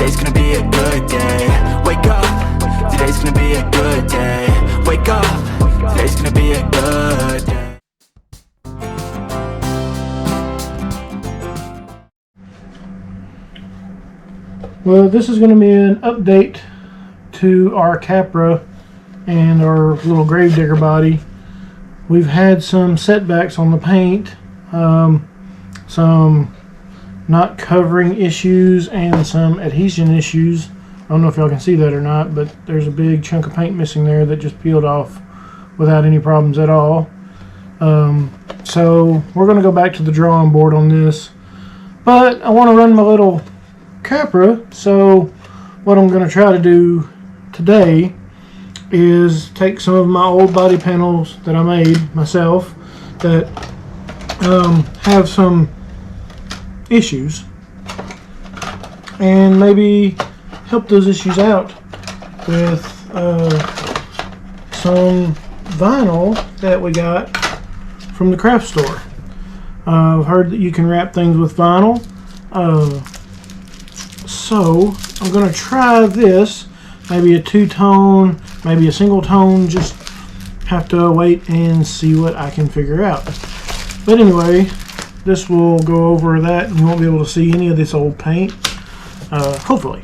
today's gonna be a good day. Wake up, today's gonna be a good day. Wake up, today's gonna be a good day. Well, this is going to be an update to our Capra and our little gravedigger body. We've had some setbacks on the paint, some not covering issues and some adhesion issues. I don't know if y'all can see that or not, but there's a big chunk of paint missing there that just peeled off without any problems at all. So we're going to go back to the drawing board on this, but I want to run my little Capra, so what I'm going to try to do today is take some of my old body panels that I made myself that have some issues, and maybe help those issues out with some vinyl that we got from the craft store. I've heard that you can wrap things with vinyl. So I'm going to try this, maybe a two-tone, maybe a single tone, just have to wait and see what I can figure out. But anyway, this will go over that, and you won't be able to see any of this old paint, hopefully.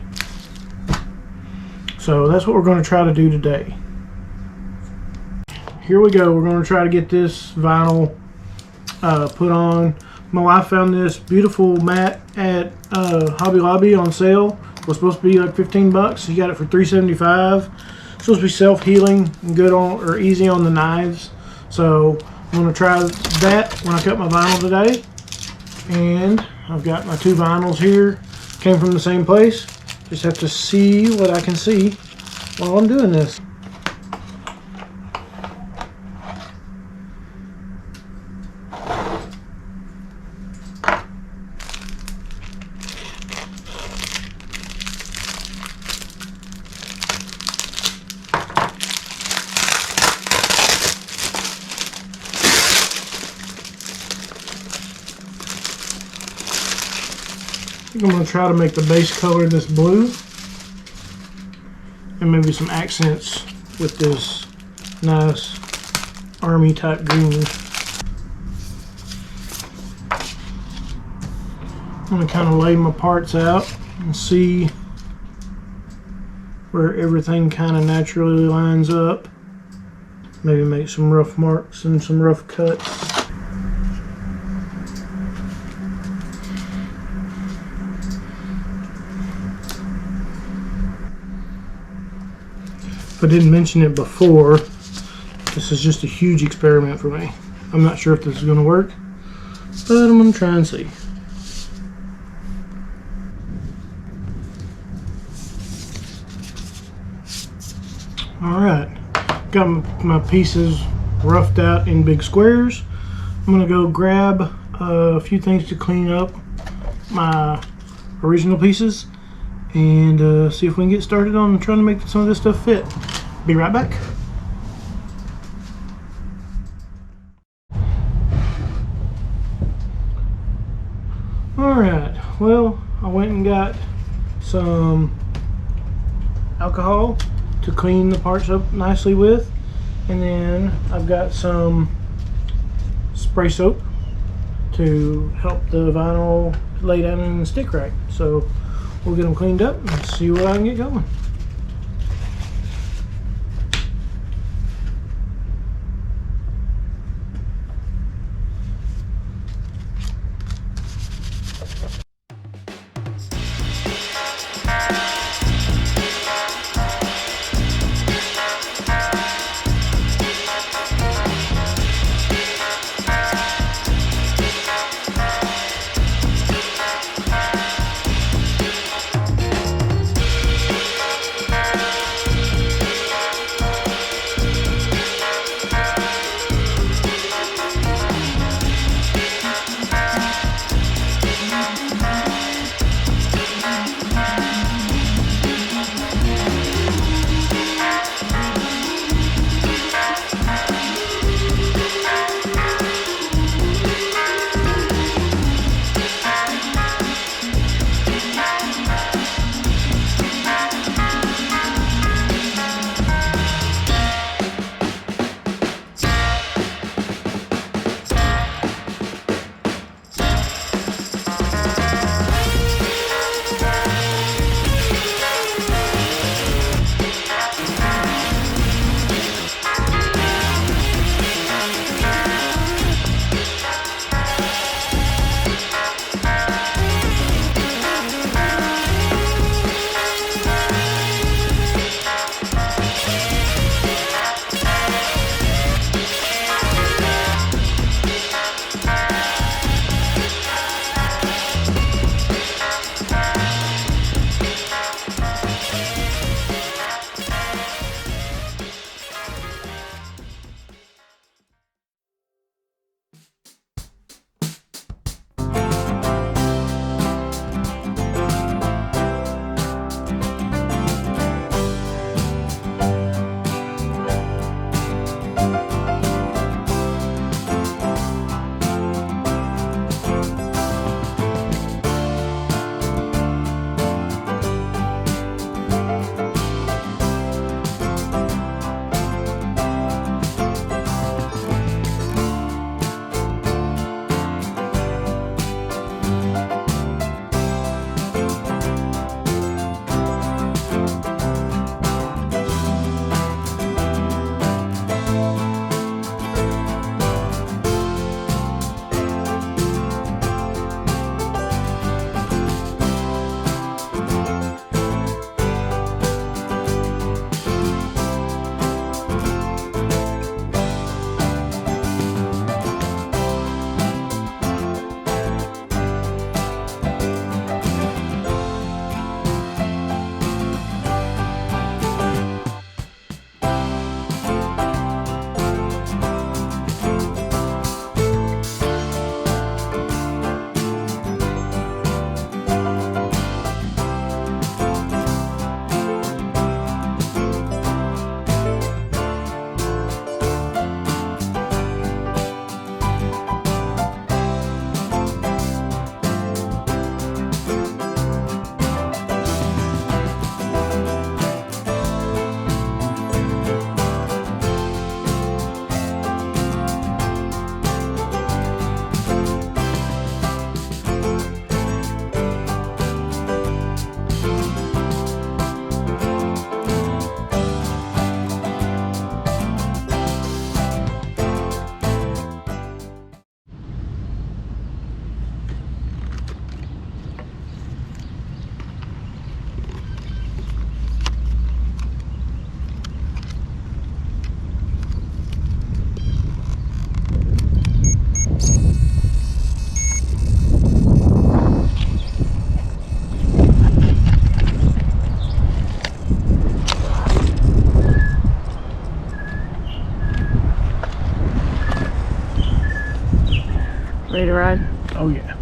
So that's what we're going to try to do today. Here we go. We're going to try to get this vinyl put on. My wife found this beautiful mat at Hobby Lobby on sale. It was supposed to be like 15 bucks. She got it for $3.75. It's supposed to be self-healing and good on, or easy on the knives. So I'm going to try that when I cut my vinyl today. And I've got my two vinyls here. Came from the same place. Just have to see what I can see while I'm doing this. I'm going to try to make the base color this blue, and maybe some accents with this nice army type green. I'm going to kind of lay my parts out and see where everything kind of naturally lines up. Maybe make some rough marks and some rough cuts. If I didn't mention it before, this is just a huge experiment for me. I'm not sure if this is going to work, but I'm going to try and see. Alright, got my pieces roughed out in big squares. I'm going to go grab a few things to clean up my original pieces and see if we can get started on trying to make some of this stuff fit. Be right back. Alright, well, I went and got some alcohol to clean the parts up nicely with, and then I've got some spray soap to help the vinyl lay down and stick right. So we'll get them cleaned up and see what I can get going. Ready to ride? Oh yeah.